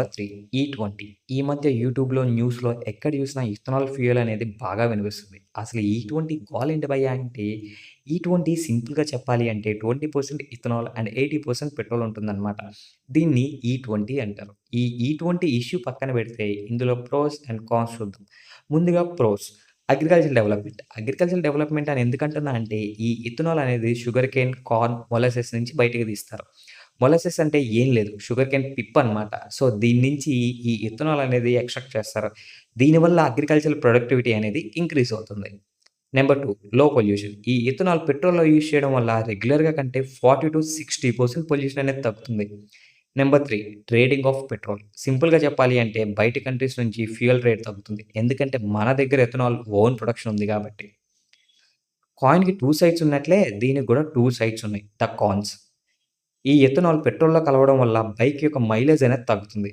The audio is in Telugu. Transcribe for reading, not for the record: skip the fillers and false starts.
నెంబర్ 3 ఈ20. ఈ మధ్య యూట్యూబ్‌లో, న్యూస్‌లో ఎక్కడ చూసినా ఇథనాల్ ఫ్యూయల్ అనేది బాగా వినిపిస్తుంది. అసలు ఈ20 గోలేంటి భయ్యా అంటే, ఈ20 సింపుల్‌గా చెప్పాలి అంటే 20% ఇథనాల్ అండ్ 80% పెట్రోల్ ఉంటుందనమాట. దీన్ని ఈ20 అంటారు. ఈ ఈ20 ఇష్యూ పక్కన పెడితే ఇందులో ప్రోస్ అండ్ కాన్స్ చూద్దాం. ముందుగా pros agriculture development. Agriculture development అని ఎందుకంటున్నా అంటే, ఈ ఇథనాల్ అనేది షుగర్ కేన్, కార్న్, మొలాసెస్ నుంచి బయటికి తీస్తారు. మొలాసెస్ అంటే ఏం లేదు. షుగర్ కేన్ పిప్ అనమాట. సో, దీని నుంచి ఈ ఇథనాల్ అనేది ఎక్స్ట్రాక్ట్ చేస్తారు. దీనివల్ల అగ్రికల్చరల్ ప్రొడక్టివిటీ అనేది ఇంక్రీజ్ అవుతుంది. నెంబర్ 2 లో పొల్యూషన్. ఈ ఇథనాల్ పెట్రోల్‌లో యూజ్ చేయడం వల్ల రెగ్యులర్‌గా కంటే 40-60% పొల్యూషన్ అనేది తగ్గుతుంది. Number 3 trading of petrol. సింపుల్‌గా చెప్పాలి అంటే బయట కంట్రీస్ నుంచి ఫ్యూయల్ రేట్ తగ్గుతుంది. ఎందుకంటే మన దగ్గర ఇథనాల్ ఓన్ ప్రొడక్షన్ ఉంది కాబట్టి. కాయిన్‌కి 2 సైడ్స్ ఉన్నట్లే దీనికి కూడా 2 సైడ్స్ ఉన్నాయి. The cons. ఈ ఇథనాల్ పెట్రోల్‌లో కలవడం వల్ల బైక్ యొక్క మైలేజ్ అనేది తగ్గుతుంది.